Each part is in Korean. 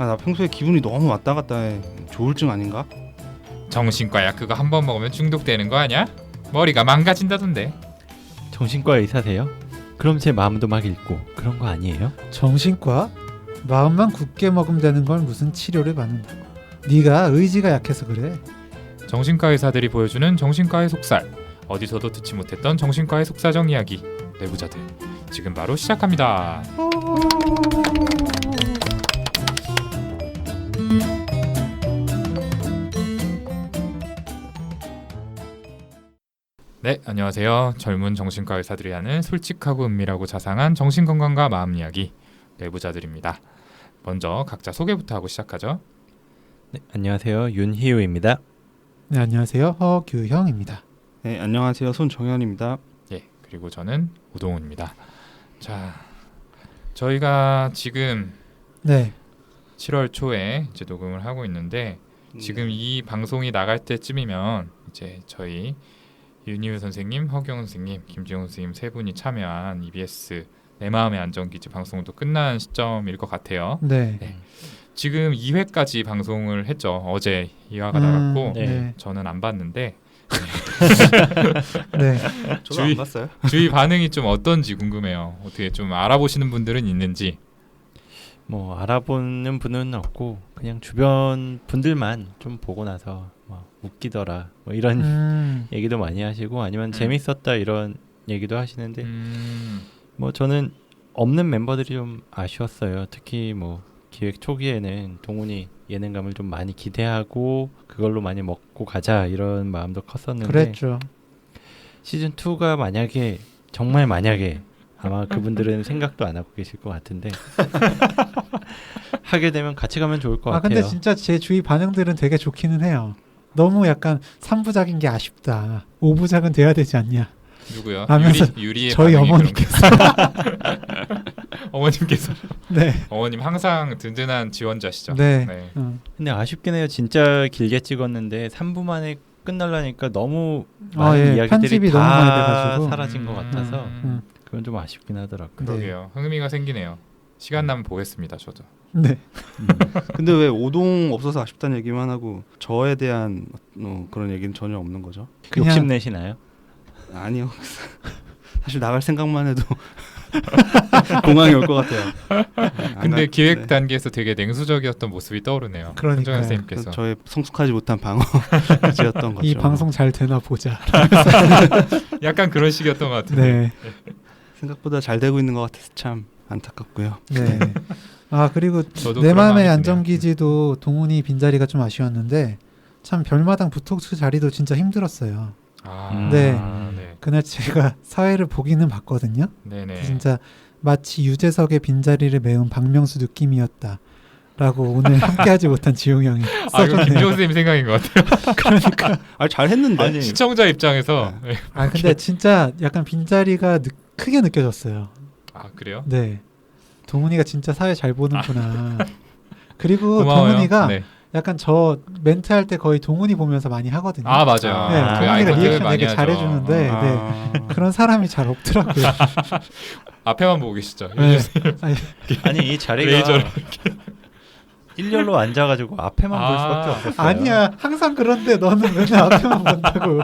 나 평소에 기분이 너무 왔다 갔다 해. 조울증 아닌가? 정신과야 그거 한 번 먹으면 중독되는 거 아니야? 머리가 망가진다던데. 정신과 의사세요? 그럼 제 마음도 막 읽고 그런 거 아니에요? 정신과? 마음만 굳게 먹으면 되는 걸 무슨 치료를 받는다고. 네가 의지가 약해서 그래. 정신과 의사들이 보여주는 정신과의 속살. 어디서도 듣지 못했던 정신과의 속사정 이야기. 내부자들 지금 바로 시작합니다. 네, 안녕하세요. 젊은 정신과 의사들이 하는 솔직하고 은밀하고 자상한 정신건강과 마음 이야기 내부자들입니다. 먼저 각자 소개부터 하고 시작하죠. 네, 안녕하세요. 윤희우입니다. 네, 안녕하세요. 허규형입니다. 네, 안녕하세요. 손정현입니다. 예, 그리고 저는 우동훈입니다. 자, 저희가 지금 네, 7월 초에 이제 녹음을 하고 있는데 지금 이 방송이 나갈 때쯤이면 이제 저희 윤희우 선생님, 허경 선생님, 김지용 선생님 세 분이 참여한 EBS 내 마음의 안전기지 방송도 끝난 시점일 것 같아요. 네, 네. 지금 2회까지 방송을 했죠. 어제 2화가 나갔고 네, 저는 안 봤는데 네. 저도 안 봤어요. 주위 반응이 좀 어떤지 궁금해요. 어떻게 좀 알아보시는 분들은 있는지. 뭐 알아보는 분은 없고 그냥 주변 분들만 좀 보고 나서 뭐 웃기더라 뭐 이런 얘기도 많이 하시고 아니면 재밌었다 이런 얘기도 하시는데 뭐 저는 없는 멤버들이 좀 아쉬웠어요. 특히 뭐 기획 초기에는 동훈이 예능감을 좀 많이 기대하고 그걸로 많이 먹고 가자 이런 마음도 컸었는데 그랬죠. 시즌 2가 만약에 정말 만약에 아마 그분들은 생각도 안 하고 계실 것 같은데 하게 되면 같이 가면 좋을 것 같아요. 근데 진짜 제 주위 반응들은 되게 좋기는 해요. 너무 약간 3부작인 게 아쉽다. 5부작은 돼야 되지 않냐. 누구요? 하면서 유리의 저희 반응이 어머니께서 어머님께서 네, 어머님 항상 든든한 지원자시죠. 네. 네. 근데 아쉽긴 해요. 진짜 길게 찍었는데 3부 만에 끝날라니까 너무 많은 예, 이야기들이 편집이 너무 많이 다 돼가지고. 사라진 것 같아서 그건 좀 아쉽긴 하더라고요. 그러게요. 흥미가 생기네요. 시간 나면 보겠습니다. 저도. 네. 근데 왜 오동 없어서 아쉽다는 얘기만 하고 저에 대한 그런 얘기는 전혀 없는 거죠? 그냥- 욕심내시나요? 아니요. 사실 나갈 생각만 해도 공항이 올 것 같아요. 근데 기획 네. 단계에서 되게 냉수적이었던 모습이 떠오르네요. 그러니까요. 손정현 그래서 선생님께서. 저의 성숙하지 못한 방어지였던 거죠. 이 방송 잘 되나 보자. 약간 그런 식이었던 것 같은데. 네, 생각보다 잘 되고 있는 것 같아서 참 안타깝고요. 네. 아 그리고 저도 내 그런 마음의 마음이 안전기지도 동훈이 빈자리가 좀 아쉬웠는데 참 별마당 부톡스 자리도 진짜 힘들었어요. 아, 네. 네. 그날 제가 사회를 보기는 봤거든요. 네네. 진짜 마치 유재석의 빈자리를 메운 박명수 느낌이었다. 라고 오늘 함께하지 못한 지용 형이 아, 이거 김지호 써줬네요. 선생님 생각인 것 같아요. 그러니까 잘했는데. 시청자 입장에서. 네. 아 근데 진짜 약간 빈자리가 크게 느껴졌어요. 아, 그래요? 네, 동훈이가 진짜 사회 잘 보는구나. 그리고 고마워요. 동훈이가 네. 약간 저 멘트 할 때 거의 동훈이 보면서 많이 하거든요. 아, 맞아요. 네, 그 동훈이가 아이콘 리액션 많이 되게 하죠. 잘해주는데 그런 사람이 잘 없더라고요. 앞에만 보고 계시죠. 네. 아니 이 자리가 레이저로 일렬로 앉아가지고 앞에만 볼 수밖에 없었어요. 아니야, 항상 그런데 너는 맨날 앞에만 본다고.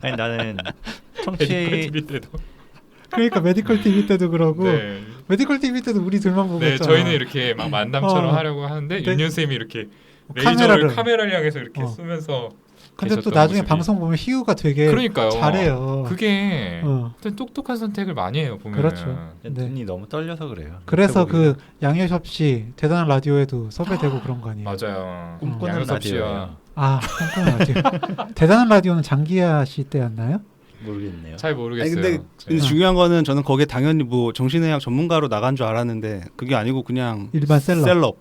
아니 나는 메디컬 청취 TV 때도. 그러니까 메디컬 TV 때도 그러고 네. 메디컬 TV 때도 우리 둘만 보고 네, 했잖아. 저희는 이렇게 막 만담처럼 어. 하려고 하는데 네. 윤현 쌤이 이렇게 카메라를. 카메라를 향해서 이렇게 어. 쏘면서 근데 또 계셨던 나중에 모습이. 방송 보면 희우가 되게 그러니까요. 잘해요. 그게 어. 하여튼 똑똑한 선택을 많이 해요 보면. 그렇죠. 네. 눈이 너무 떨려서 그래요. 그래서 옆에 그 양효섭 씨 대단한 라디오에도 섭외되고 그런 거 아니에요? 맞아요. 꿈꾸는 양효섭 씨와 라디오예요. 아, 꿈꾸는 라디오. 대단한 라디오는 장기하 씨 때였나요? 모르겠네요. 잘 아니 모르겠어요. 근데 네. 중요한 거는 저는 거기에 당연히 뭐 정신의학 전문가로 나간 줄 알았는데 그게 아니고 그냥 일반 셀럽.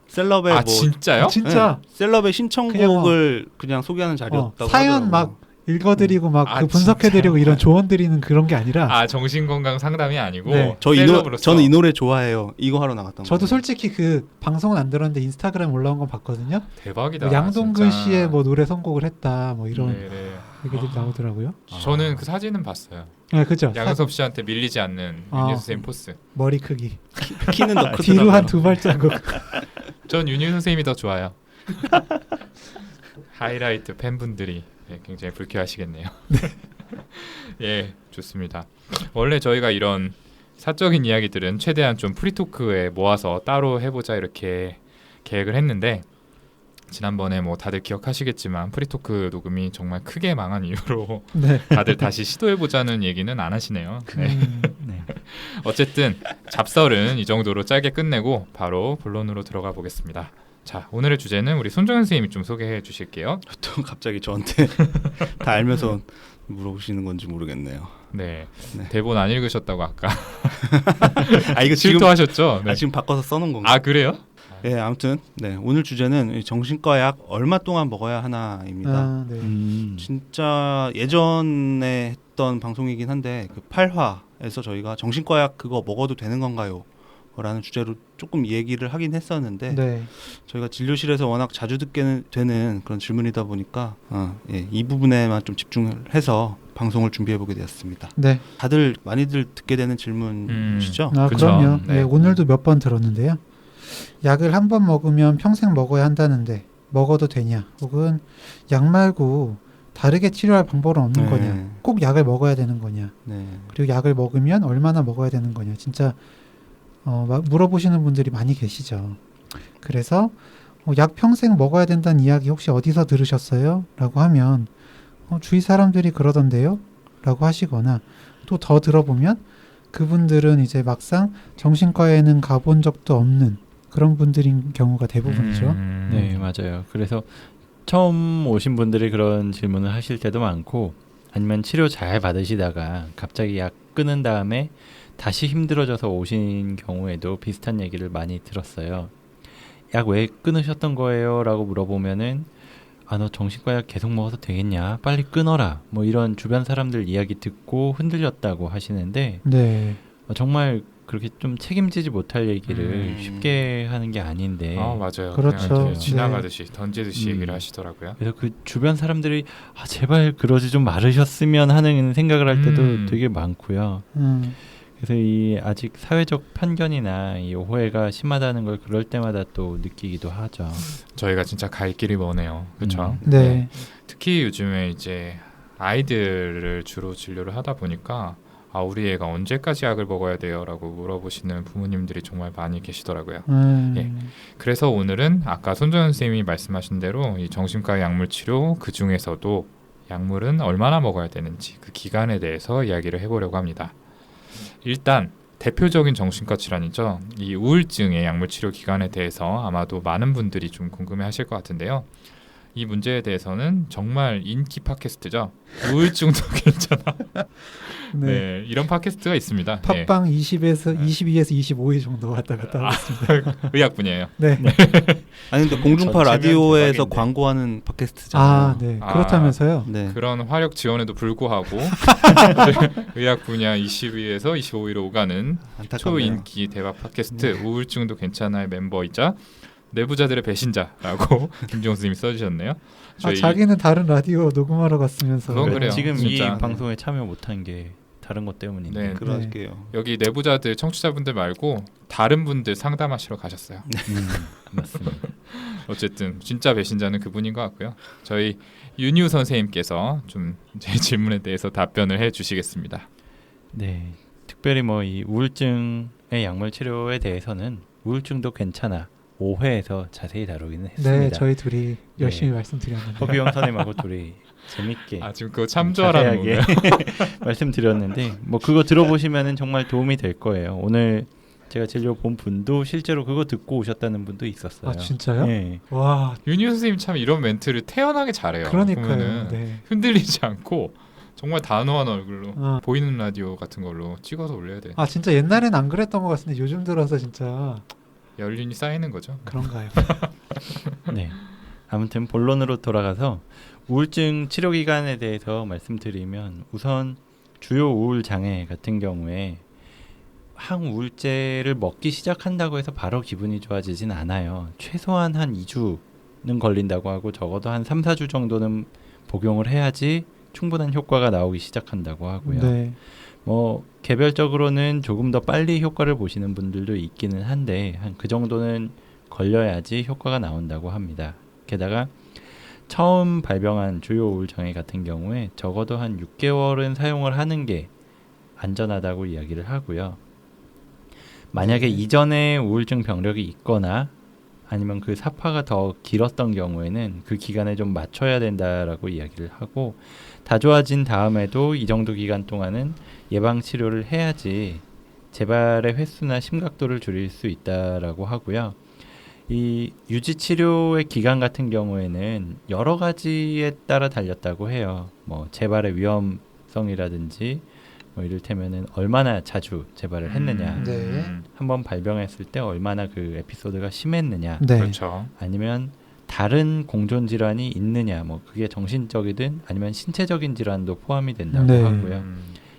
셀럽의 아 뭐 진짜요? 진짜 셀럽의 신청곡을 그냥 소개하는 자리였다고 사연 하더라고요. 막 읽어드리고 막 아, 그 분석해드리고 진짜요? 이런 조언 드리는 그런 게 아니라 아 정신건강 상담이 아니고 네. 셀럽으로서. 저는 이 노래 좋아해요. 이거 하러 나갔던 저도 거예요. 솔직히 그 방송은 안 들었는데 인스타그램 올라온 건 봤거든요. 대박이다. 뭐 양동근 진짜. 씨의 뭐 노래 선곡을 했다 뭐 이런 네네. 얘기들이 나오더라고요. 저는 그 사진은 봤어요. 네, 그죠. 양효섭 씨한테 밀리지 않는 아. 윤여수 쌤 포스. 머리 크기 키는 더 크더라고요. 뒤로 한 두 발자국. 전 윤희 선생님이 더 좋아요. 하이라이트 팬분들이 굉장히 불쾌하시겠네요. 예, 좋습니다. 원래 저희가 이런 사적인 이야기들은 최대한 좀 프리토크에 모아서 따로 해보자 이렇게 계획을 했는데 지난번에 뭐 다들 기억하시겠지만 프리토크 녹음이 정말 크게 망한 이유로 네. 다들 다시 시도해보자는 얘기는 안 하시네요. 네. 네. 어쨌든 잡설은 이 정도로 짧게 끝내고 바로 본론으로 들어가 보겠습니다. 자, 오늘의 주제는 우리 손정현 선생님이 좀 소개해 주실게요. 또 갑자기 저한테 다 알면서 물어보시는 건지 모르겠네요. 네, 네. 대본 안 읽으셨다고 아까 아 이거 지금 질투하셨죠? 네. 지금 바꿔서 써놓은 건가요? 아 그래요? 예, 아무튼 네 오늘 주제는 이 정신과 약 얼마 동안 먹어야 하나입니다. 아, 네. 진짜 예전에 했던 방송이긴 한데 그 8화에서 저희가 정신과 약 그거 먹어도 되는 건가요? 라는 주제로 조금 얘기를 하긴 했었는데 네. 저희가 진료실에서 워낙 자주 듣게 되는 그런 질문이다 보니까 예, 이 부분에만 좀 집중을 해서 방송을 준비해보게 되었습니다. 네. 다들 많이들 듣게 되는 질문이시죠? 아, 그쵸. 그럼요. 네. 네, 오늘도 몇 번 들었는데요. 약을 한 번 먹으면 평생 먹어야 한다는데 먹어도 되냐? 혹은 약 말고 다르게 치료할 방법은 없는 네. 거냐? 꼭 약을 먹어야 되는 거냐? 네. 그리고 약을 먹으면 얼마나 먹어야 되는 거냐? 진짜 물어보시는 분들이 많이 계시죠. 그래서 약 평생 먹어야 된다는 이야기 혹시 어디서 들으셨어요? 라고 하면 주위 사람들이 그러던데요? 라고 하시거나 또 더 들어보면 그분들은 이제 막상 정신과에는 가본 적도 없는 그런 분들인 경우가 대부분이죠. 네, 맞아요. 그래서 처음 오신 분들이 그런 질문을 하실 때도 많고 아니면 치료 잘 받으시다가 갑자기 약 끊은 다음에 다시 힘들어져서 오신 경우에도 비슷한 얘기를 많이 들었어요. 약 왜 끊으셨던 거예요? 라고 물어보면은 너 정신과 약 계속 먹어도 되겠냐? 빨리 끊어라. 뭐 이런 주변 사람들 이야기 듣고 흔들렸다고 하시는데 네. 정말 그렇게 좀 책임지지 못할 얘기를 쉽게 하는 게 아닌데 아 맞아요. 그렇죠. 그냥 이렇게 네. 지나가듯이 던지듯이 얘기를 하시더라고요. 그래서 그 주변 사람들이 제발 그러지 좀 말으셨으면 하는 생각을 할 때도 되게 많고요. 그래서 이 아직 사회적 편견이나 이 오해가 심하다는 걸 그럴 때마다 또 느끼기도 하죠. 저희가 진짜 갈 길이 머네요. 그렇죠? 네. 특히 요즘에 이제 아이들을 주로 진료를 하다 보니까 우리 애가 언제까지 약을 먹어야 돼요? 라고 물어보시는 부모님들이 정말 많이 계시더라고요. 예. 그래서 오늘은 아까 손정현 선생님이 말씀하신 대로 이 정신과 약물 치료 그 중에서도 약물은 얼마나 먹어야 되는지 그 기간에 대해서 이야기를 해보려고 합니다. 일단 대표적인 정신과 질환이죠. 이 우울증의 약물 치료 기간에 대해서 아마도 많은 분들이 좀 궁금해하실 것 같은데요. 이 문제에 대해서는 정말 인기 팟캐스트죠. 우울증도 괜찮아. 네, 이런 팟캐스트가 있습니다. 팟빵 20에서 22에서 25회 정도 왔다 갔다 하고 있습니다. 의학 분야예요. 네. 아니 근데 공중파 전체면 라디오에서 대박인데. 광고하는 팟캐스트잖아요. 아, 네. 그렇다면서요? 네. 그런 화력 지원에도 불구하고 의학 분야 22에서 25위로 오가는 안타깝네요. 초인기 대박 팟캐스트 우울증도 괜찮아의 멤버이자 내부자들의 배신자라고 김지용 선생님이 써주셨네요. 자기는 다른 라디오 녹음하러 갔으면서. 그건 그래요. 지금 진짜. 이 방송에 참여 못한 게 다른 것 때문인데. 네. 그러게요. 여기 내부자들 청취자분들 말고 다른 분들 상담하시러 가셨어요. 맞습니다. 어쨌든 진짜 배신자는 그분인 것 같고요. 저희 윤유 선생님께서 좀 제 질문에 대해서 답변을 해주시겠습니다. 네, 특별히 뭐 이 우울증의 약물 치료에 대해서는 우울증도 괜찮아 5회에서 자세히 다루기는 했습니다. 네, 저희 둘이 열심히 네. 말씀드렸는데. 허비영 선생님하고 둘이 재밌게 지금 그거 참조하라는 건가요? 말씀드렸는데 뭐 그거 들어보시면은 정말 도움이 될 거예요. 오늘 제가 진료 본 분도 실제로 그거 듣고 오셨다는 분도 있었어요. 아, 진짜요? 네. 와, 윤유 선생님 참 이런 멘트를 태연하게 잘해요. 그러니까요. 보면은 네. 흔들리지 않고 정말 단호한 얼굴로 어. 보이는 라디오 같은 걸로 찍어서 올려야 돼. 진짜 옛날엔 안 그랬던 것 같은데 요즘 들어서 진짜 연륜이 쌓이는 거죠. 그런가요? 네. 아무튼 본론으로 돌아가서 우울증 치료 기간에 대해서 말씀드리면 우선 주요 우울 장애 같은 경우에 항우울제를 먹기 시작한다고 해서 바로 기분이 좋아지진 않아요. 최소한 한 2주는 걸린다고 하고 적어도 한 3, 4주 정도는 복용을 해야지 충분한 효과가 나오기 시작한다고 하고요. 네. 뭐 개별적으로는 조금 더 빨리 효과를 보시는 분들도 있기는 한데 한 그 정도는 걸려야지 효과가 나온다고 합니다. 게다가 처음 발병한 주요 우울장애 같은 경우에 적어도 한 6개월은 사용을 하는 게 안전하다고 이야기를 하고요. 만약에 이전에 우울증 병력이 있거나 아니면 그 사파가 더 길었던 경우에는 그 기간에 좀 맞춰야 된다라고 이야기를 하고, 다 좋아진 다음에도 이 정도 기간 동안은 예방 치료를 해야지 재발의 횟수나 심각도를 줄일 수 있다라고 하고요. 이 유지 치료의 기간 같은 경우에는 여러 가지에 따라 달렸다고 해요. 뭐 재발의 위험성이라든지 뭐 이를테면은 얼마나 자주 재발을 했느냐, 네. 한번 발병했을 때 얼마나 그 에피소드가 심했느냐, 네. 그렇죠. 아니면 다른 공존 질환이 있느냐, 뭐 그게 정신적이든 아니면 신체적인 질환도 포함이 된다고 네. 하고요.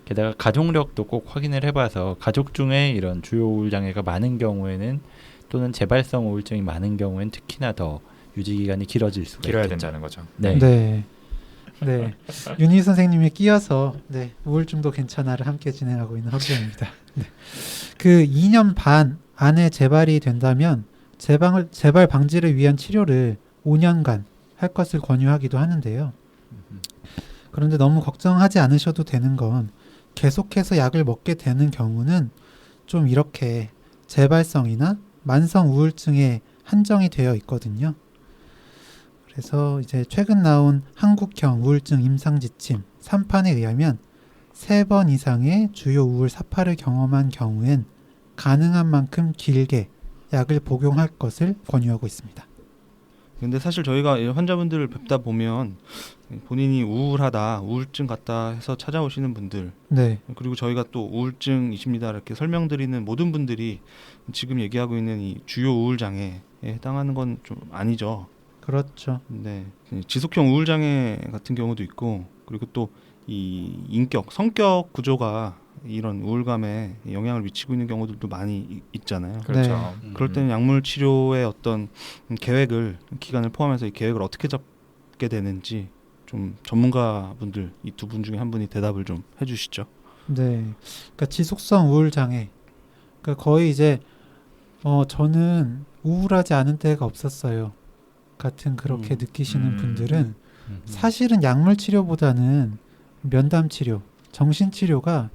게다가 가족력도 꼭 확인을 해봐서 가족 중에 이런 주요 우울 장애가 많은 경우에는 또는 재발성 우울증이 많은 경우에는 특히나 더 유지 기간이 길어질 수가 길어야 있겠죠. 된다는 거죠. 네. 네. 네. 윤희 선생님이 끼어서 네, 우울증도 괜찮아를 함께 진행하고 있는 허기영입니다. 네. 그 2년 반 안에 재발이 된다면 재발 방지를 위한 치료를 5년간 할 것을 권유하기도 하는데요. 그런데 너무 걱정하지 않으셔도 되는 건 계속해서 약을 먹게 되는 경우는 좀 이렇게 재발성이나 만성 우울증에 한정이 되어 있거든요. 그래서 이제 최근 나온 한국형 우울증 임상지침 3판에 의하면 3번 이상의 주요 우울 사파를 경험한 경우엔 가능한 만큼 길게 약을 복용할 것을 권유하고 있습니다. 근데 사실 저희가 이 환자분들을 뵙다 보면 본인이 우울하다, 우울증 같다 해서 찾아오시는 분들, 네, 그리고 저희가 또 우울증이십니다 이렇게 설명드리는 모든 분들이 지금 얘기하고 있는 이 주요 우울 장애에 해당하는 건 좀 아니죠. 그렇죠. 네, 지속형 우울 장애 같은 경우도 있고, 그리고 또 이 성격 구조가 이런 우울감에 영향을 미치고 있는 경우들도 많이 있잖아요. 그렇죠. 그럴 때는 약물 치료의 어떤 계획을, 기간을 포함해서 이 계획을 어떻게 잡게 되는지 좀 전문가분들 이 두 분 중에 한 분이 대답을 좀 해주시죠. 네, 그러니까 지속성 우울 장애. 그러니까 거의 이제 저는 우울하지 않은 때가 없었어요. 같은 그렇게 느끼시는 분들은 사실은 약물 치료보다는 면담 치료, 정신 치료가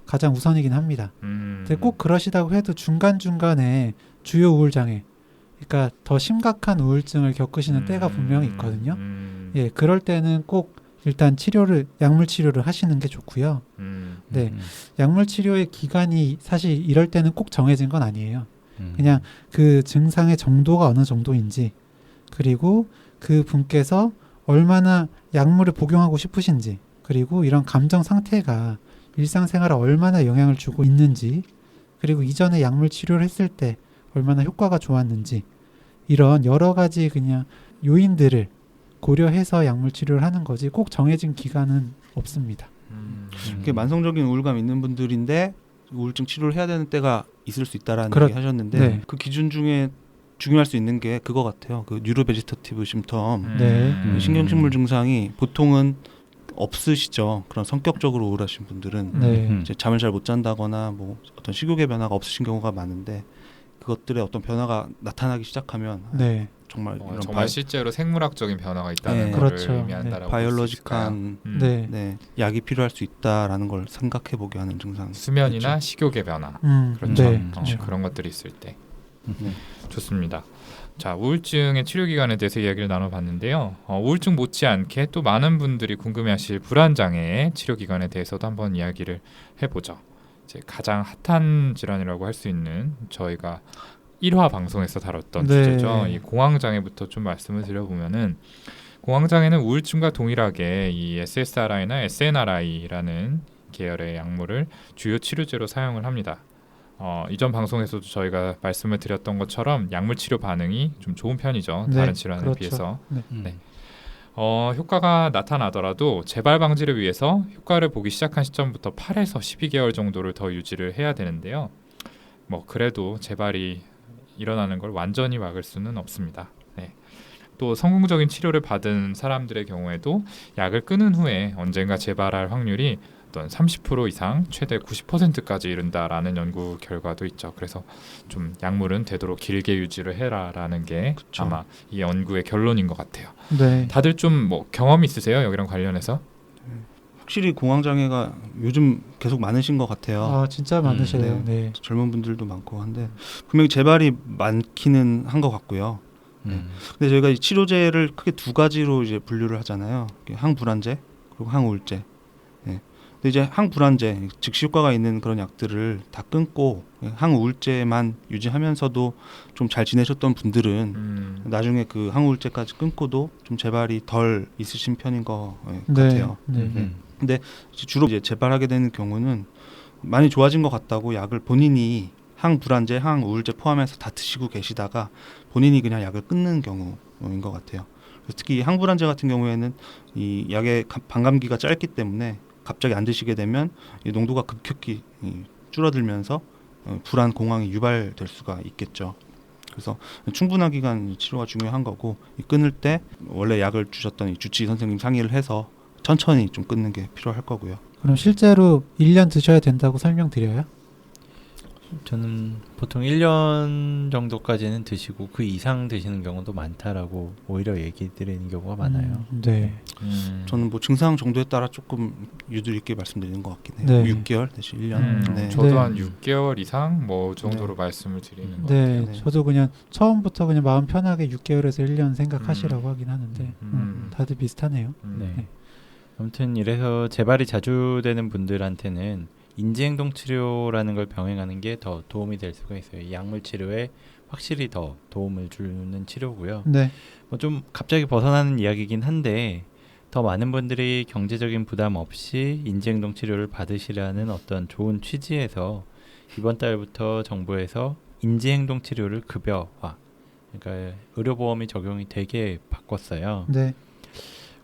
가장 우선이긴 합니다. 근데 꼭 그러시다고 해도 중간중간에 주요 우울 장애, 그러니까 더 심각한 우울증을 겪으시는 때가 분명히 있거든요. 예, 그럴 때는 꼭 일단 약물 치료를 하시는 게 좋고요. 네, 약물 치료의 기간이 사실 이럴 때는 꼭 정해진 건 아니에요. 그냥 그 증상의 정도가 어느 정도인지, 그리고 그 분께서 얼마나 약물을 복용하고 싶으신지, 그리고 이런 감정 상태가 일상생활에 얼마나 영향을 주고 있는지, 그리고 이전에 약물 치료를 했을 때 얼마나 효과가 좋았는지, 이런 여러 가지 그냥 요인들을 고려해서 약물 치료를 하는 거지 꼭 정해진 기간은 없습니다. 그게 만성적인 우울감 있는 분들인데 우울증 치료를 해야 되는 때가 있을 수 있다라는 얘기 하셨는데, 네. 그 기준 중에 중요할 수 있는 게 그거 같아요. 그 뉴로베지터티브 심텀, 네. 신경식물 증상이 보통은 없으시죠. 그런 성격적으로 우울하신 분들은 네. 이제 잠을 잘 못 잔다거나 뭐 어떤 식욕의 변화가 없으신 경우가 많은데, 그것들의 어떤 변화가 나타나기 시작하면 네. 정말 이런 정말 실제로 생물학적인 변화가 있다는 네. 것을 그렇죠. 의미한다라고 바이올로직한 네. 네, 약이 필요할 수 있다라는 걸 생각해 보게 하는 증상. 수면이나 식욕의 변화, 그렇죠. 네. 그런 것들이 있을 때. 네. 좋습니다. 자, 우울증의 치료 기간에 대해서 이야기를 나눠봤는데요. 우울증 못지않게 또 많은 분들이 궁금해하실 불안장애의 치료 기간에 대해서도 한번 이야기를 해보죠. 이제 가장 핫한 질환이라고 할 수 있는, 저희가 1화 방송에서 다뤘던 네. 주제죠. 이 공황장애부터 좀 말씀을 드려보면은, 공황장애는 우울증과 동일하게 이 SSRI나 SNRI라는 계열의 약물을 주요 치료제로 사용을 합니다. 이전 방송에서도 저희가 말씀을 드렸던 것처럼 약물 치료 반응이 좀 좋은 편이죠. 네, 다른 질환에 그렇죠. 비해서. 네. 효과가 나타나더라도 재발 방지를 위해서 효과를 보기 시작한 시점부터 8에서 12개월 정도를 더 유지를 해야 되는데요. 뭐 그래도 재발이 일어나는 걸 완전히 막을 수는 없습니다. 네. 또 성공적인 치료를 받은 사람들의 경우에도 약을 끊은 후에 언젠가 재발할 확률이 어떤 30% 이상 최대 90%까지 이른다라는 연구 결과도 있죠. 그래서 좀 약물은 되도록 길게 유지를 해라라는 게 그쵸. 아마 이 연구의 결론인 것 같아요. 네. 다들 좀 뭐 경험 있으세요? 여기랑 관련해서? 확실히 공황 장애가 요즘 계속 많으신 것 같아요. 아 진짜 많으시네요. 네. 젊은 분들도 많고 한데 분명히 재발이 많기는 한 것 같고요. 근데 저희가 이 치료제를 크게 두 가지로 이제 분류를 하잖아요. 항불안제 그리고 항우울제. 예. 근데 이제 항불안제 즉시 효과가 있는 그런 약들을 다 끊고 항우울제만 유지하면서도 좀 잘 지내셨던 분들은 나중에 그 항우울제까지 끊고도 좀 재발이 덜 있으신 편인 것 같아요. 네. 주로 이제 재발하게 되는 경우는 많이 좋아진 것 같다고 약을 본인이 항불안제, 항우울제 포함해서 다 드시고 계시다가 본인이 그냥 약을 끊는 경우인 것 같아요. 특히 항불안제 같은 경우에는 이 약의 반감기가 짧기 때문에 갑자기 안 드시게 되면 이 농도가 급격히 줄어들면서 불안, 공황이 유발될 수가 있겠죠. 그래서 충분한 기간 치료가 중요한 거고 이 끊을 때 원래 약을 주셨던 이 주치의 선생님 상의를 해서 천천히 좀 끊는 게 필요할 거고요. 그럼 실제로 1년 드셔야 된다고 설명드려요? 저는 보통 1년 정도까지는 드시고 그 이상 드시는 경우도 많다라고 오히려 얘기 드리는 경우가 많아요. 네. 저는 뭐 증상 정도에 따라 조금 유도리 있게 말씀드리는 것 같긴 해요. 네. 6개월 대신 1년. 네. 저도 네. 한 6개월 이상 뭐 정도로 말씀을 드리는 것 네, 같아요. 저도 그냥 처음부터 그냥 마음 편하게 6개월에서 1년 생각하시라고 하긴 하는데 다들 비슷하네요. 네. 아무튼 이래서 재발이 자주 되는 분들한테는 인지행동 치료라는 걸 병행하는 게 더 도움이 될 수가 있어요. 이 약물 치료에 확실히 더 도움을 주는 치료고요. 네. 뭐 좀 갑자기 벗어나는 이야기긴 한데 더 많은 분들이 경제적인 부담 없이 인지행동 치료를 받으시라는 어떤 좋은 취지에서 이번 달부터 정부에서 인지행동 치료를 급여화, 그러니까 의료보험이 적용이 되게 바꿨어요. 네.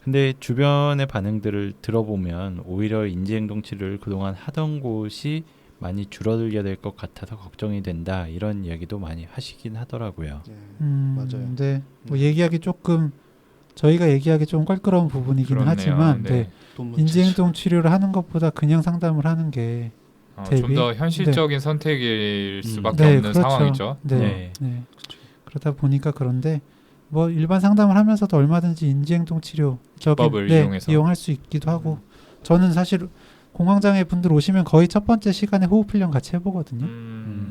근데 주변의 반응들을 들어보면 오히려 인지행동 치료를 그동안 하던 곳이 많이 줄어들게 될 것 같아서 걱정이 된다, 이런 이야기도 많이 하시긴 하더라고요. 맞아요. 네. 뭐 얘기하기 조금 저희가 얘기하기 좀 껄끄러운 부분이기는 그렇네요. 하지만 네. 인지행동 치료를 하는 것보다 그냥 상담을 하는 게 좀 더 현실적인 선택일 수밖에 네, 없는 그렇죠. 상황이죠. 네. 그러다 보니까 그런데 뭐 일반 상담을 하면서도 얼마든지 인지행동 치료적인 기법을 이용해서 이용할 수 있기도 하고 저는 사실 공황장애 분들 오시면 거의 첫 번째 시간에 호흡 훈련 같이 해보거든요.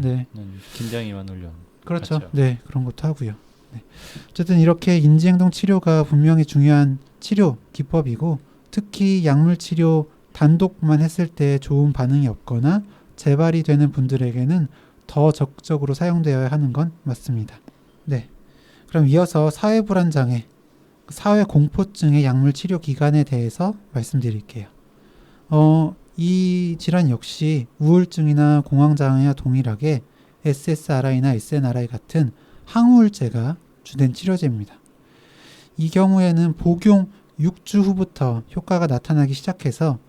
네. 긴장이만 훈련. 그렇죠. 그렇죠. 네, 그런 것도 하고요. 네. 어쨌든 이렇게 인지행동 치료가 분명히 중요한 치료 기법이고 특히 약물 치료 단독만 했을 때 좋은 반응이 없거나 재발이 되는 분들에게는 더 적극적으로 사용되어야 하는 건 맞습니다. 네. 그럼 이어서 사회불안장애, 사회공포증의 약물 치료 기간에 대해서 말씀드릴게요. 이 질환 역시 우울증이나 공황장애와 동일하게 SSRI나 SNRI 같은 항우울제가 주된 치료제입니다. 이 경우에는 복용 6주 후부터 효과가 나타나기 시작해서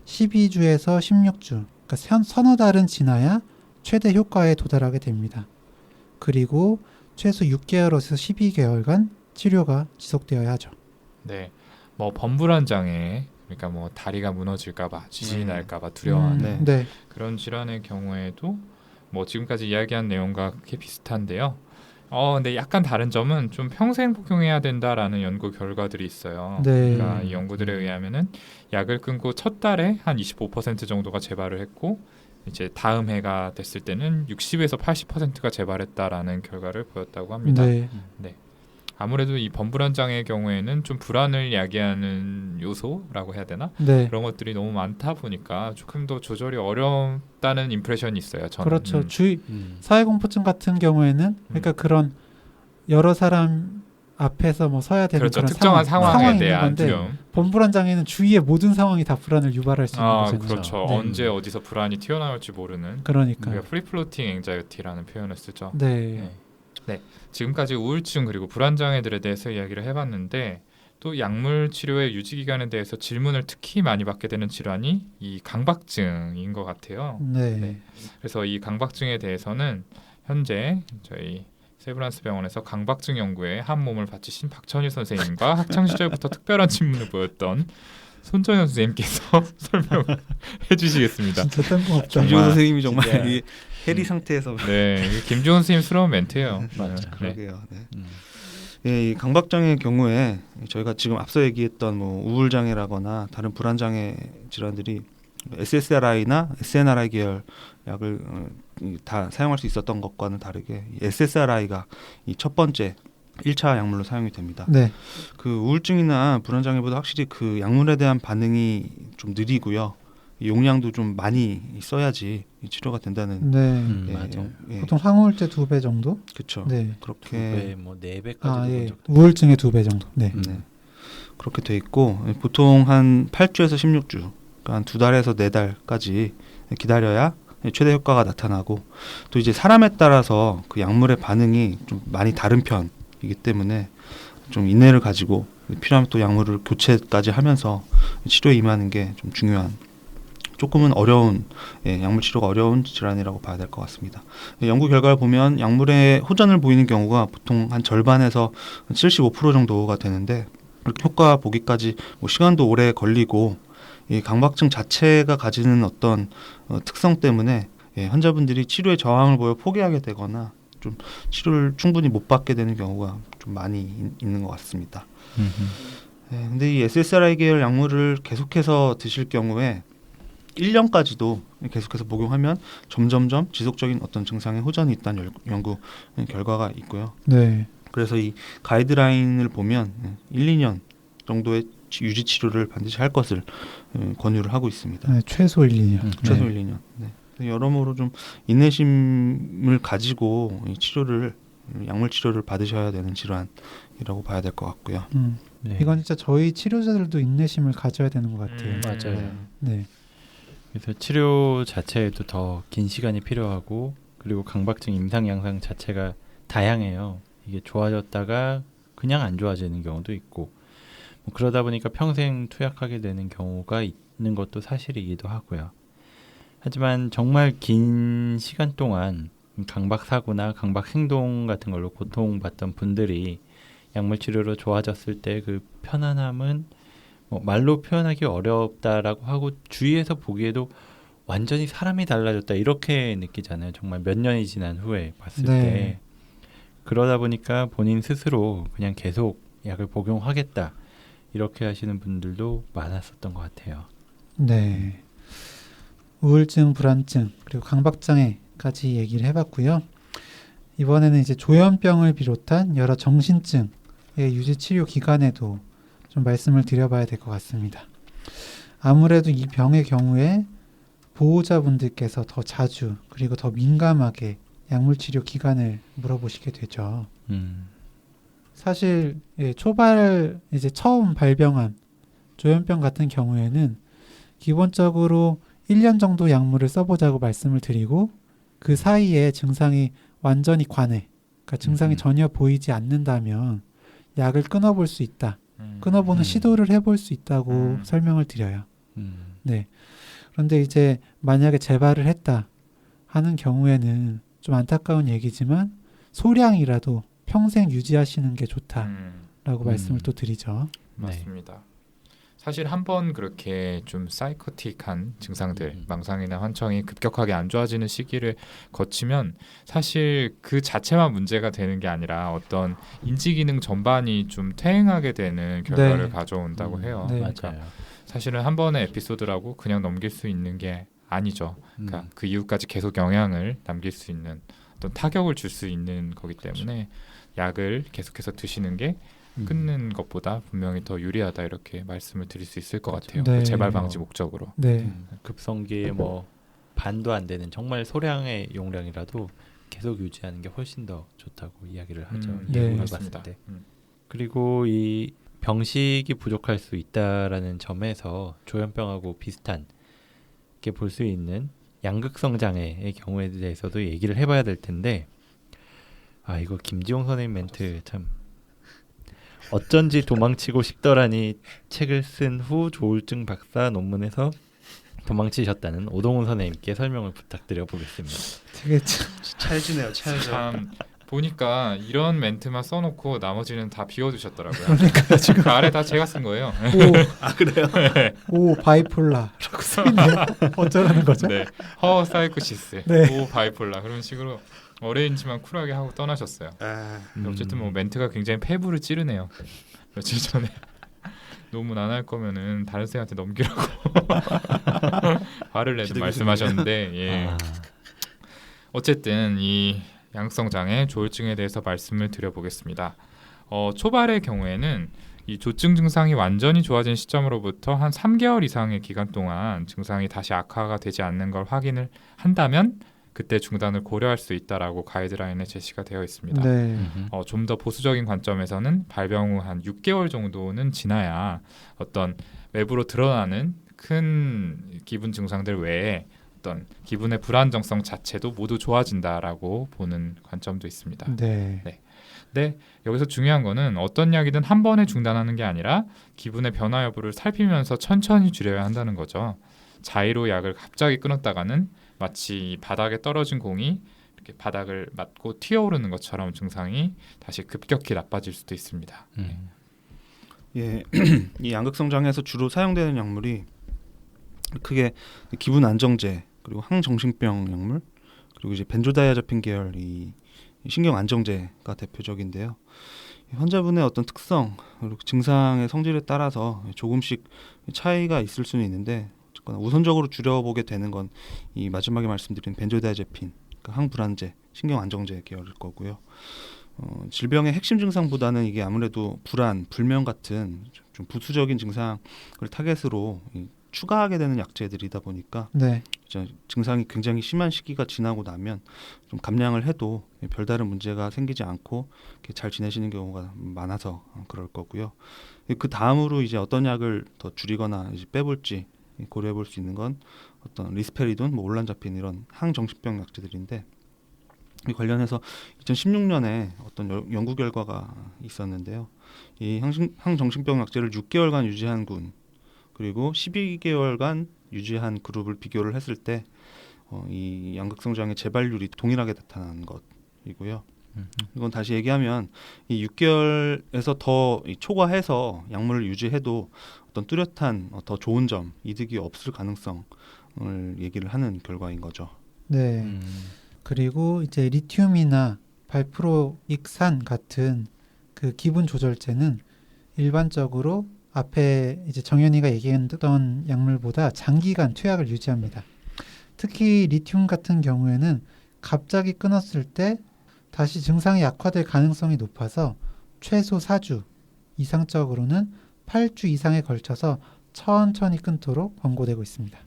12주에서 16주, 그러니까 서너 달은 지나야 최대 효과에 도달하게 됩니다. 그리고 최소 6개월에서 12개월간 치료가 지속되어야 하죠. 네, 뭐 범불안 장애, 그러니까 뭐 다리가 무너질까봐, 지진이 날까봐 두려워하는 네. 그런 질환의 경우에도 뭐 지금까지 이야기한 내용과 크게 비슷한데요. 근데 약간 다른 점은 좀 평생 복용해야 된다라는 연구 결과들이 있어요. 네. 그러니까 이 연구들에 의하면은 약을 끊고 첫 달에 한 25% 정도가 재발을 했고 이제 다음 해가 됐을 때는 60에서 80%가 재발했다라는 결과를 보였다고 합니다. 네. 아무래도 이 범불안 장애의 경우에는 좀 불안을 야기하는 요소라고 해야 되나? 네. 그런 것들이 너무 많다 보니까 조금 더 조절이 어렵다는 임프레션이 있어요. 저는. 그렇죠. 사회공포증 같은 경우에는 그러니까 그런 여러 사람 앞에서 뭐 서야 되는 그렇죠. 그런 특정한 상황에 상황이 있는 대한 건데 두려움. 범불안 장애는 주위의 모든 상황이 다 불안을 유발할 수 있는 거잖아요. 그렇죠. 네. 언제 어디서 불안이 튀어나올지 모르는. 그러니까. 우리가 프리플로팅 앵자이어티라는 표현을 쓰죠. 네. 지금까지 우울증 그리고 불안 장애들에 대해서 이야기를 해봤는데 또 약물 치료의 유지 기간에 대해서 질문을 특히 많이 받게 되는 질환이 이 강박증인 것 같아요. 네. 그래서 이 강박증에 대해서는 현재 저희 세브란스 병원에서 강박증 연구에 한 몸을 바치신 박천희 선생님과 학창 시절부터 특별한 친분을 보였던 손정현 선생님께서 설명을 해주시겠습니다. 진짜 뜬금없다. 김지훈 정말 선생님이 정말 진짜. 이 해리 상태에서 네, 김지훈 선생님스러운 멘트예요. 맞아. 네. 그러게요. 네. 음. 예, 이 강박장애의 경우에 저희가 지금 앞서 얘기했던 뭐 우울장애라거나 다른 불안장애 질환들이 SSRI나 SNRI 계열 약을 다 사용할 수 있었던 것과는 다르게 이 SSRI가 이 첫 번째 1차 약물로 사용이 됩니다. 네. 그 우울증이나 불안장애보다 확실히 그 약물에 대한 반응이 좀 느리고요. 이 용량도 좀 많이 써야지 이 치료가 된다는. 네. 맞아. 예, 보통 황우울제 2배 정도? 그렇죠. 네. 그렇게 뭐 4배까지도 아, 예. 본 적도 우울증의 2배 정도. 네. 네. 그렇게 돼 있고 보통 한 8주에서 16주, 그러니까 한 2달에서 4달까지 기다려야 최대 효과가 나타나고 또 이제 사람에 따라서 그 약물의 반응이 좀 많이 다른 편이기 때문에 좀 인내를 가지고 필요하면 또 약물을 교체까지 하면서 치료에 임하는 게 좀 중요한 조금은 어려운 약물 치료가 어려운 질환이라고 봐야 될 것 같습니다. 연구 결과를 보면 약물에 호전을 보이는 경우가 보통 한 절반에서 75% 정도가 되는데 이렇게 효과 보기까지 뭐 시간도 오래 걸리고 이 강박증 자체가 가지는 어떤 특성 때문에 환자분들이 치료에 저항을 보여 포기하게 되거나 좀 치료를 충분히 못 받게 되는 경우가 좀 많이 있는 것 같습니다. 근데 이 SSRI 계열 약물을 계속해서 드실 경우에 1년까지도 계속해서 복용하면 점점점 지속적인 어떤 증상의 호전이 있다는 연구 결과가 있고요. 네. 그래서 이 가이드라인을 보면 1, 2년 정도의 유지 치료를 반드시 할 것을 권유를 하고 있습니다. 네, 최소 1, 2년. 최소 네. 1, 2년. 네. 여러모로 좀 인내심을 가지고 이 치료를 약물 치료를 받으셔야 되는 질환이라고 봐야 될 것 같고요. 네. 이건 진짜 저희 치료자들도 인내심을 가져야 되는 것 같아요. 맞아요. 네. 그래서 치료 자체에도 더 긴 시간이 필요하고 그리고 강박증 임상 양상 자체가 다양해요. 이게 좋아졌다가 그냥 안 좋아지는 경우도 있고 뭐 그러다 보니까 평생 투약하게 되는 경우가 있는 것도 사실이기도 하고요. 하지만 정말 긴 시간 동안 강박 사고나 강박 행동 같은 걸로 고통받던 분들이 약물 치료로 좋아졌을 때 그 편안함은 뭐 말로 표현하기 어렵다라고 하고 주위에서 보기에도 완전히 사람이 달라졌다 이렇게 느끼잖아요. 정말 몇 년이 지난 후에 봤을 네. 때 그러다 보니까 본인 스스로 그냥 계속 약을 복용하겠다 이렇게 하시는 분들도 많았었던 것 같아요. 네. 우울증, 불안증, 그리고 강박장애까지 얘기를 해봤고요. 이번에는 이제 조현병을 비롯한 여러 정신증의 유지 치료 기간에도 좀 말씀을 드려봐야 될 것 같습니다. 아무래도 이 병의 경우에 보호자분들께서 더 자주 그리고 더 민감하게 약물 치료 기간을 물어보시게 되죠. 사실 초발 이제 처음 발병한 조현병 같은 경우에는 기본적으로 1년 정도 약물을 써보자고 말씀을 드리고 그 사이에 증상이 완전히 관해, 그러니까 증상이 전혀 보이지 않는다면 약을 끊어볼 수 있다. 끊어보는 시도를 해볼 수 있다고 설명을 드려요. 네. 그런데 이제 만약에 재발을 했다 하는 경우에는 좀 안타까운 얘기지만 소량이라도 평생 유지하시는 게 좋다라고 말씀을 또 드리죠. 맞습니다. 사실 한번 그렇게 좀 사이코틱한 증상들, 망상이나 환청이 급격하게 안 좋아지는 시기를 거치면 사실 그 자체만 문제가 되는 게 아니라 어떤 인지기능 전반이 좀 퇴행하게 되는 결과를 네. 가져온다고 해요. 네. 그러니까 맞아요. 사실은 한 번의 에피소드라고 그냥 넘길 수 있는 게 아니죠. 그러니까 그 이후까지 계속 영향을 남길 수 있는 어떤 타격을 줄 수 있는 거기 때문에 약을 계속해서 드시는 게 끊는 것보다 분명히 더 유리하다 이렇게 말씀을 드릴 수 있을 것 같아요. 네. 그 재발 방지 목적으로. 네. 급성기에 뭐 반도 안 되는 정말 소량의 용량이라도 계속 유지하는 게 훨씬 더 좋다고 이야기를 하죠. 네. 예후를 맞습니다. 봤을 때. 그리고 이 병식이 부족할 수 있다라는 점에서 조현병하고 비슷한 게 볼 수 있는 양극성 장애의 경우에 대해서도 얘기를 해봐야 될 텐데 아 이거 김지용 선생님 멘트 참 어쩐지 도망치고 싶더라니 책을 쓴 후 조울증 박사 논문에서 도망치셨다는 오동훈 선생님께 설명을 부탁드려 보겠습니다. 되게 찰지네요. 찰져. 참 보니까 이런 멘트만 써놓고 나머지는 다 비워두셨더라고요. 그러니까 지금 그 아래 다 제가 쓴 거예요. 그래요? 오 바이폴라라고 쓰이네. 어쩌라는 거죠? 네, 허사이코시스, 네. 오 바이폴라 그런 식으로 어레인지만 쿨하게 하고 떠나셨어요. 어쨌든 뭐 멘트가 굉장히 폐부를 찌르네요. 며칠 전에 논문 안 할 거면은 다른 쌤한테 넘기라고 화를 내도 말씀하셨는데, 예. 어쨌든 이 양극성 장애 조울증에 대해서 말씀을 드려보겠습니다. 초발의 경우에는 이 조증 증상이 완전히 좋아진 시점으로부터 한 3개월 이상의 기간 동안 증상이 다시 악화가 되지 않는 걸 확인을 한다면 그때 중단을 고려할 수 있다라고 가이드라인에 제시가 되어 있습니다. 네. 좀 더 보수적인 관점에서는 발병 후 한 6개월 정도는 지나야 어떤 외부로 드러나는 큰 기분 증상들 외에 어떤 기분의 불안정성 자체도 모두 좋아진다라고 보는 관점도 있습니다. 네. 근데 여기서 중요한 거는 어떤 약이든 한 번에 중단하는 게 아니라 기분의 변화 여부를 살피면서 천천히 줄여야 한다는 거죠. 자의로 약을 갑자기 끊었다가는 마치 바닥에 떨어진 공이 이렇게 바닥을 맞고 튀어오르는 것처럼 증상이 다시 급격히 나빠질 수도 있습니다. 예, 이 양극성 장애에서 주로 사용되는 약물이 크게 기분 안정제 그리고 항정신병 약물 그리고 이제 벤조다이아제핀 계열 이 신경 안정제가 대표적인데요. 환자분의 어떤 특성 그리고 증상의 성질에 따라서 조금씩 차이가 있을 수는 있는데 어쨌거나 우선적으로 줄여보게 되는 건 이 마지막에 말씀드린 벤조다이아제핀 그러니까 항불안제, 신경 안정제 계열일 거고요. 질병의 핵심 증상보다는 이게 아무래도 불안, 불면 같은 좀 부수적인 증상을 타겟으로 추가하게 되는 약제들이다 보니까 네. 증상이 굉장히 심한 시기가 지나고 나면 좀 감량을 해도 별다른 문제가 생기지 않고 이렇게 잘 지내시는 경우가 많아서 그럴 거고요. 그 다음으로 이제 어떤 약을 더 줄이거나 이제 빼볼지 고려해 볼 수 있는 건 어떤 리스페리돈, 올란자핀 이런 항정신병 약제들인데 이 관련해서 2016년에 어떤 연구 결과가 있었는데요. 이 항정신병 약제를 6개월간 유지한 군 그리고 12개월간 유지한 그룹을 비교를 했을 때 이 양극성 장애 재발률이 동일하게 나타난 것이고요. 이건 다시 얘기하면 이 6개월에서 더 초과해서 약물을 유지해도 어떤 뚜렷한 더 좋은 점, 이득이 없을 가능성을 얘기를 하는 결과인 거죠. 네. 그리고 이제 리튬이나 발프로익산 같은 그 기분 조절제는 일반적으로 앞에 이제 정연이가 얘기했던 약물보다 장기간 투약을 유지합니다. 특히 리튬 같은 경우에는 갑자기 끊었을 때 다시 증상이 악화될 가능성이 높아서 최소 4주, 이상적으로는 8주 이상에 걸쳐서 천천히 끊도록 권고되고 있습니다.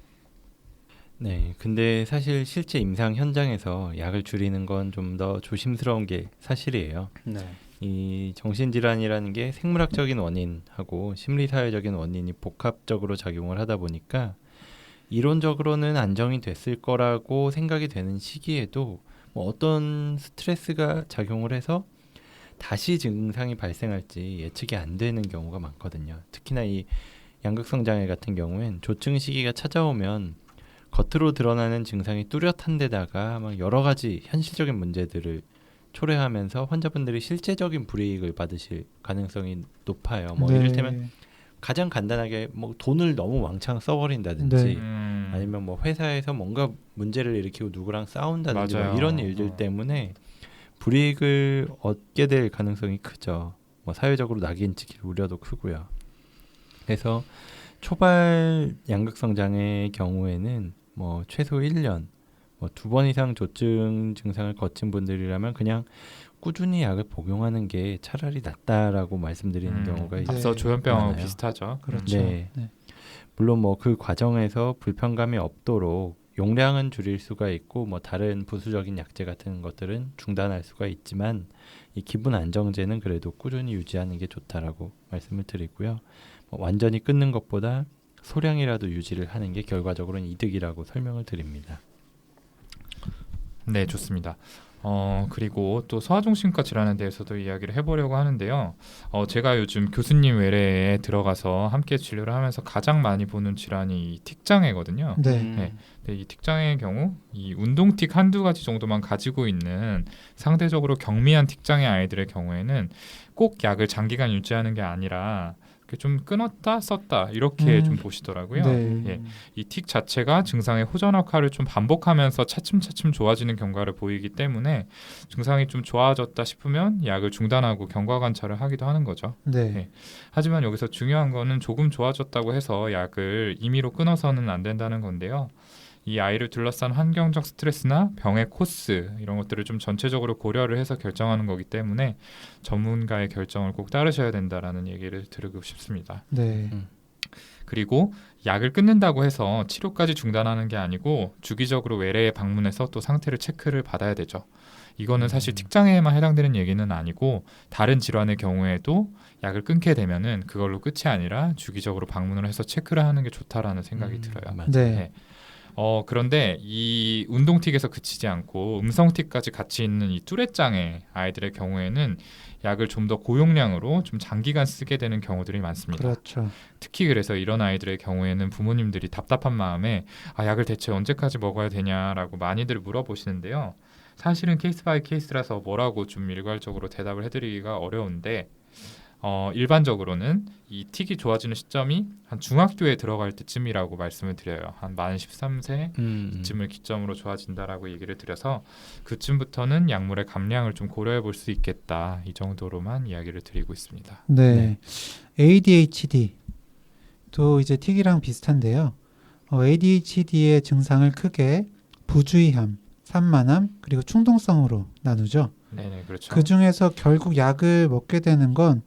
네, 근데 사실 실제 임상 현장에서 약을 줄이는 건 좀 더 조심스러운 게 사실이에요. 네. 이 정신질환이라는 게 생물학적인 원인하고 심리사회적인 원인이 복합적으로 작용을 하다 보니까 이론적으로는 안정이 됐을 거라고 생각이 되는 시기에도 뭐 어떤 스트레스가 작용을 해서 다시 증상이 발생할지 예측이 안 되는 경우가 많거든요. 특히나 이 양극성 장애 같은 경우엔 조증 시기가 찾아오면 겉으로 드러나는 증상이 뚜렷한 데다가 막 여러 가지 현실적인 문제들을 초래하면서 환자분들이 실제적인 불이익을 받으실 가능성이 높아요. 뭐 네. 이를테면 가장 간단하게 뭐 돈을 너무 왕창 써버린다든지 네. 아니면 뭐 회사에서 뭔가 문제를 일으키고 누구랑 싸운다든지 뭐 맞아요. 이런 일들 때문에 불이익을 얻게 될 가능성이 크죠. 뭐 사회적으로 낙인 찍힐 우려도 크고요. 그래서 초발 양극성 장애의 경우에는 뭐 최소 1년, 뭐 2번 이상 조증 증상을 거친 분들이라면 그냥 꾸준히 약을 복용하는 게 차라리 낫다라고 말씀드리는 경우가 네. 앞서 조현병하고 많아요. 비슷하죠. 그렇죠. 네. 네. 물론 뭐 그 과정에서 불편감이 없도록 용량은 줄일 수가 있고 뭐 다른 부수적인 약제 같은 것들은 중단할 수가 있지만 이 기분 안정제는 그래도 꾸준히 유지하는 게 좋다라고 말씀을 드리고요. 뭐 완전히 끊는 것보다 소량이라도 유지를 하는 게 결과적으로는 이득이라고 설명을 드립니다. 네, 좋습니다. 그리고 또 소아중심과 질환에 대해서도 이야기를 해보려고 하는데요. 제가 요즘 교수님 외래에 들어가서 함께 진료를 하면서 가장 많이 보는 질환이 이 틱장애거든요. 네. 네. 근데 이 틱장애의 경우 이 운동틱 한두 가지 정도만 가지고 있는 상대적으로 경미한 틱장애 아이들의 경우에는 꼭 약을 장기간 유지하는 게 아니라 이렇게 좀 끊었다 썼다 이렇게 좀 보시더라고요. 네. 예. 이 틱 자체가 증상의 호전 역할을 좀 반복하면서 차츰차츰 좋아지는 경과를 보이기 때문에 증상이 좀 좋아졌다 싶으면 약을 중단하고 경과 관찰을 하기도 하는 거죠. 네. 네. 하지만 여기서 중요한 거는 조금 좋아졌다고 해서 약을 임의로 끊어서는 안 된다는 건데요. 이 아이를 둘러싼 환경적 스트레스나 병의 코스 이런 것들을 좀 전체적으로 고려를 해서 결정하는 거기 때문에 전문가의 결정을 꼭 따르셔야 된다라는 얘기를 드리고 싶습니다. 네. 그리고 약을 끊는다고 해서 치료까지 중단하는 게 아니고 주기적으로 외래에 방문해서 또 상태를 체크를 받아야 되죠. 이거는 사실 틱장애에만 해당되는 얘기는 아니고 다른 질환의 경우에도 약을 끊게 되면은 그걸로 끝이 아니라 주기적으로 방문을 해서 체크를 하는 게 좋다라는 생각이 들어요. 맞아요. 네. 네. 그런데 이 운동틱에서 그치지 않고 음성틱까지 같이 있는 이 뚜레장애 아이들의 경우에는 약을 좀 더 고용량으로 좀 장기간 쓰게 되는 경우들이 많습니다. 그렇죠. 특히 그래서 이런 아이들의 경우에는 부모님들이 답답한 마음에 약을 대체 언제까지 먹어야 되냐라고 많이들 물어보시는데요. 사실은 케이스 바이 케이스라서 뭐라고 좀 일괄적으로 대답을 해드리기가 어려운데 일반적으로는 이 틱이 좋아지는 시점이 한 중학교에 들어갈 때쯤이라고 말씀을 드려요. 한 만 13세 쯤을 기점으로 좋아진다라고 얘기를 드려서 그쯤부터는 약물의 감량을 좀 고려해 볼 수 있겠다. 이 정도로만 이야기를 드리고 있습니다. 네. ADHD도 이제 틱이랑 비슷한데요. ADHD의 증상을 크게 부주의함, 산만함, 그리고 충동성으로 나누죠. 네네 그렇죠. 그 중에서 결국 약을 먹게 되는 건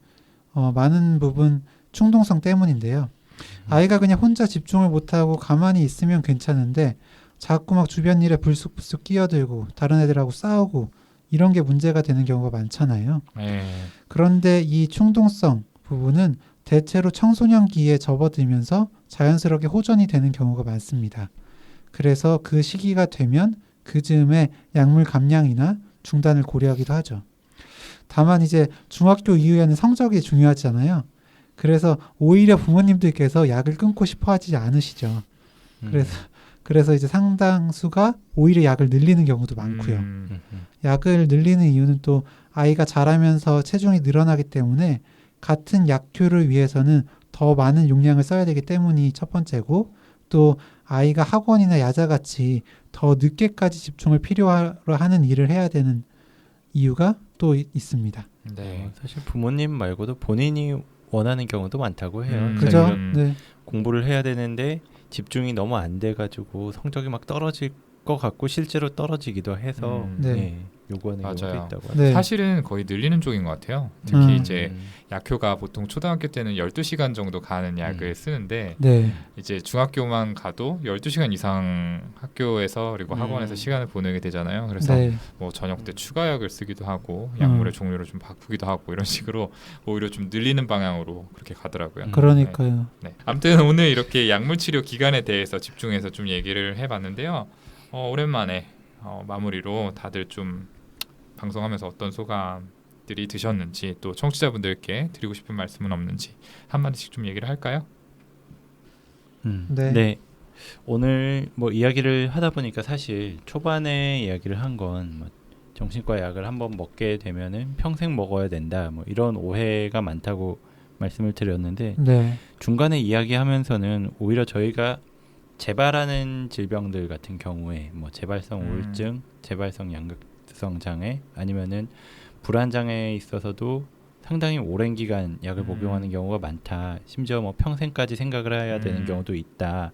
많은 부분 충동성 때문인데요. 아이가 그냥 혼자 집중을 못하고 가만히 있으면 괜찮은데 자꾸 막 주변 일에 불쑥불쑥 끼어들고 다른 애들하고 싸우고 이런 게 문제가 되는 경우가 많잖아요. 네. 그런데 이 충동성 부분은 대체로 청소년기에 접어들면서 자연스럽게 호전이 되는 경우가 많습니다. 그래서 그 시기가 되면 그 즈음에 약물 감량이나 중단을 고려하기도 하죠. 다만 이제 중학교 이후에는 성적이 중요하잖아요. 그래서 오히려 부모님들께서 약을 끊고 싶어 하지 않으시죠. 그래서 이제 상당수가 오히려 약을 늘리는 경우도 많고요. 약을 늘리는 이유는 또 아이가 자라면서 체중이 늘어나기 때문에 같은 약효를 위해서는 더 많은 용량을 써야 되기 때문이 첫 번째고 또 아이가 학원이나 야자같이 더 늦게까지 집중을 필요로 하는 일을 해야 되는 이유가 또 있습니다. 네. 사실 부모님 말고도 본인이 원하는 경우도 많다고 해요. 그죠? 자기가 네. 공부를 해야 되는데 집중이 너무 안 돼가지고 성적이 막 떨어질 것 같고 실제로 떨어지기도 해서 네. 요구하는 맞아요. 경우도 있다고 하죠. 네. 사실은 거의 늘리는 쪽인 것 같아요. 특히 음. 이제 약효가 보통 초등학교 때는 12시간 정도 가는 약을 쓰는데 네. 이제 중학교만 가도 12시간 이상 학교에서 그리고 학원에서 시간을 보내게 되잖아요. 그래서 네. 뭐 저녁 때 추가약을 쓰기도 하고 약물의 종류를 좀 바꾸기도 하고 이런 식으로 오히려 좀 늘리는 방향으로 그렇게 가더라고요. 그러니까요. 네. 아무튼 오늘 이렇게 약물 치료 기간에 대해서 집중해서 좀 얘기를 해봤는데요. 오랜만에 마무리로 다들 좀 방송하면서 어떤 소감들이 드셨는지 또 청취자분들께 드리고 싶은 말씀은 없는지 한마디씩 좀 얘기를 할까요? 네. 네. 오늘 뭐 이야기를 하다 보니까 사실 초반에 이야기를 한 건 뭐 정신과 약을 한번 먹게 되면은 평생 먹어야 된다 뭐 이런 오해가 많다고 말씀을 드렸는데 네. 중간에 이야기하면서는 오히려 저희가 재발하는 질병들 같은 경우에 뭐 재발성 우울증, 재발성 양극성 장애 아니면은 불안 장애에 있어서도 상당히 오랜 기간 약을 복용하는 경우가 많다. 심지어 뭐 평생까지 생각을 해야 되는 경우도 있다.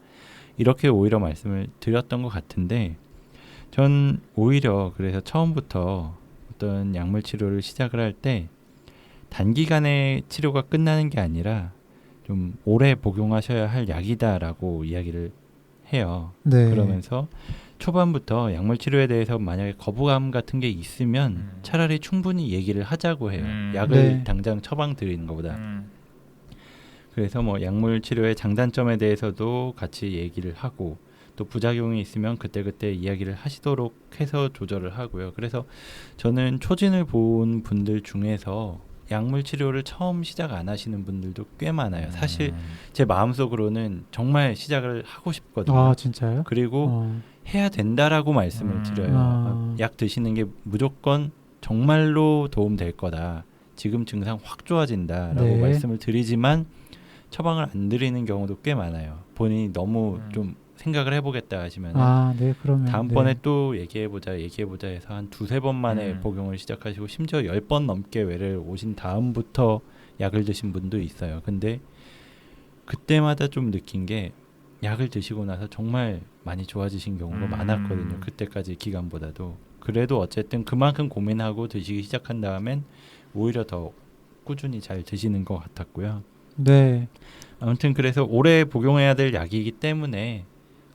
이렇게 오히려 말씀을 드렸던 것 같은데 전 오히려 그래서 처음부터 어떤 약물 치료를 시작을 할 때 단기간에 치료가 끝나는 게 아니라 좀 오래 복용하셔야 할 약이다라고 이야기를 해요. 네. 그러면서 초반부터 약물 치료에 대해서 만약에 거부감 같은 게 있으면 차라리 충분히 얘기를 하자고 해요. 약을 네. 당장 처방 드리는 것보다. 그래서 뭐 약물 치료의 장단점에 대해서도 같이 얘기를 하고 또 부작용이 있으면 그때그때 이야기를 하시도록 해서 조절을 하고요. 그래서 저는 초진을 본 분들 중에서 약물 치료를 처음 시작 안 하시는 분들도 꽤 많아요. 사실 제 마음속으로는 정말 시작을 하고 싶거든요. 아 진짜요? 그리고 해야 된다라고 말씀을 드려요. 아. 약 드시는 게 무조건 정말로 도움 될 거다. 지금 증상 확 좋아진다라고 네. 말씀을 드리지만 처방을 안 드리는 경우도 꽤 많아요. 본인이 너무 좀 생각을 해보겠다 하시면 네, 그러면 다음번에 네. 또 얘기해보자 해서 한 2-3번 만에 복용을 시작하시고 심지어 10번 넘게 외래를 오신 다음부터 약을 드신 분도 있어요. 근데 그때마다 좀 느낀 게 약을 드시고 나서 정말 많이 좋아지신 경우가 많았거든요. 그때까지 기간보다도. 그래도 어쨌든 그만큼 고민하고 드시기 시작한 다음엔 오히려 더 꾸준히 잘 드시는 것 같았고요. 네. 아무튼 그래서 오래 복용해야 될 약이기 때문에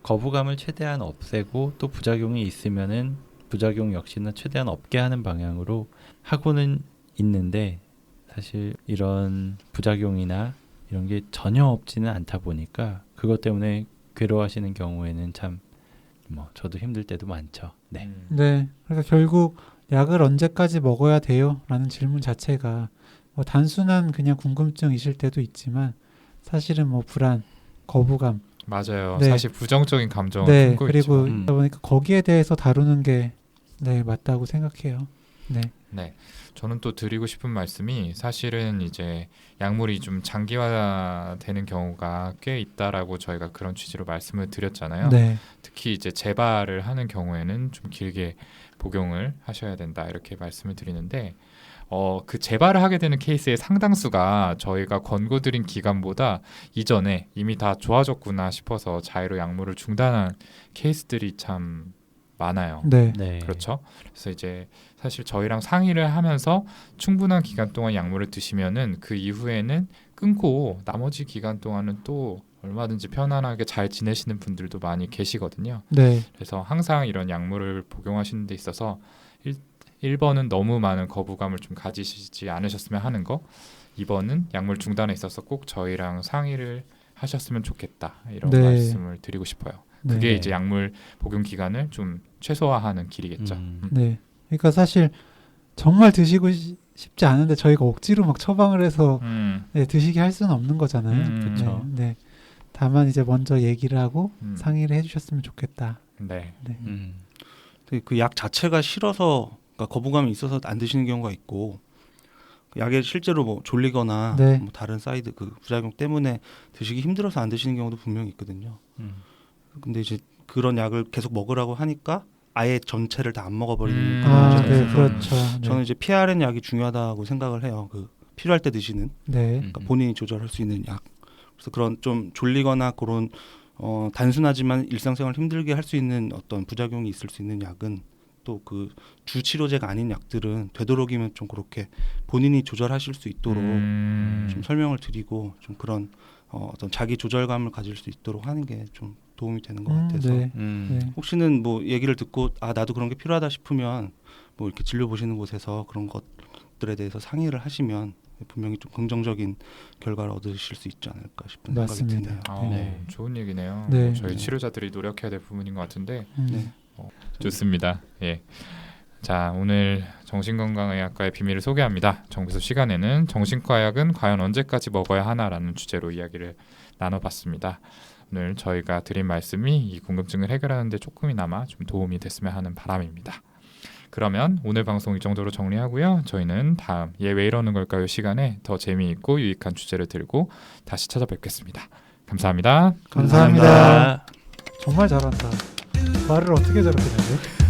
거부감을 최대한 없애고 또 부작용이 있으면은 부작용 역시나 최대한 없게 하는 방향으로 하고는 있는데 사실 이런 부작용이나 이런 게 전혀 없지는 않다 보니까 그것 때문에 괴로워하시는 경우에는 참 뭐 저도 힘들 때도 많죠. 네. 네. 그러니까 결국 약을 언제까지 먹어야 돼요? 라는 질문 자체가 뭐 단순한 그냥 궁금증이실 때도 있지만 사실은 뭐 불안, 거부감 맞아요. 네. 사실 부정적인 감정을 네. 품고 그리고 있죠. 그러다 보니까 거기에 대해서 다루는 게 네, 맞다고 생각해요. 네. 네, 저는 또 드리고 싶은 말씀이 사실은 이제 약물이 좀 장기화되는 경우가 꽤 있다라고 저희가 그런 취지로 말씀을 드렸잖아요. 네. 특히 이제 재발을 하는 경우에는 좀 길게 복용을 하셔야 된다 이렇게 말씀을 드리는데 그 재발을 하게 되는 케이스의 상당수가 저희가 권고드린 기간보다 이전에 이미 다 좋아졌구나 싶어서 자의로 약물을 중단한 케이스들이 참 많아요. 네. 네. 그렇죠. 그래서 이제 사실 저희랑 상의를 하면서 충분한 기간 동안 약물을 드시면은 그 이후에는 끊고 나머지 기간 동안은 또 얼마든지 편안하게 잘 지내시는 분들도 많이 계시거든요. 네. 그래서 항상 이런 약물을 복용하시는 데 있어서 1번은 너무 많은 거부감을 좀 가지시지 않으셨으면 하는 거, 2번은 약물 중단에 있어서 꼭 저희랑 상의를 하셨으면 좋겠다 이런 네. 말씀을 드리고 싶어요. 네. 그게 이제 약물 복용 기간을 좀 최소화하는 길이겠죠. 네. 그러니까 사실 정말 드시고 싶지 않은데 저희가 억지로 막 처방을 해서 네, 드시게 할 수는 없는 거잖아요. 그렇죠. 네. 네. 다만 이제 먼저 얘기를 하고 상의를 해주셨으면 좋겠다. 네. 네. 그 약 자체가 싫어서 그러니까 거부감이 있어서 안 드시는 경우가 있고 그 약에 실제로 뭐 졸리거나 네. 뭐 다른 사이드 그 부작용 때문에 드시기 힘들어서 안 드시는 경우도 분명히 있거든요. 근데 이제 그런 약을 계속 먹으라고 하니까 아예 전체를 다 안 먹어버리는 아, 경우가 네, 있어서 그렇죠. 네. 저는 이제 PRN 약이 중요하다고 생각을 해요. 그 필요할 때 드시는 네. 그러니까 본인이 조절할 수 있는 약. 그래서 그런 좀 졸리거나 그런 단순하지만 일상생활 힘들게 할 수 있는 어떤 부작용이 있을 수 있는 약은 또 그 주치료제가 아닌 약들은 되도록이면 좀 그렇게 본인이 조절하실 수 있도록 좀 설명을 드리고 좀 그런 어떤 자기 조절감을 가질 수 있도록 하는 게 좀 도움이 되는 것 같아서 네. 네. 혹시는 뭐 얘기를 듣고 나도 그런 게 필요하다 싶으면 뭐 이렇게 진료 보시는 곳에서 그런 것들에 대해서 상의를 하시면 분명히 좀 긍정적인 결과를 얻으실 수 있지 않을까 싶은 맞습니다. 생각이 드네요. 네. 좋은 얘기네요. 네. 저희 네. 치료자들이 노력해야 될 부분인 것 같은데 네. 좋습니다. 예. 자, 오늘 정신건강의학과의 비밀을 소개합니다. 정비소 시간에는 정신과약은 과연 언제까지 먹어야 하나라는 주제로 이야기를 나눠봤습니다. 오늘 저희가 드린 말씀이 이 궁금증을 해결하는 데 조금이나마 좀 도움이 됐으면 하는 바람입니다. 그러면 오늘 방송 이 정도로 정리하고요. 저희는 다음 얘 왜 이러는 걸까요 시간에 더 재미있고 유익한 주제를 들고 다시 찾아뵙겠습니다. 감사합니다. 감사합니다. 정말 잘한다. 말을 어떻게 저렇게 잘해?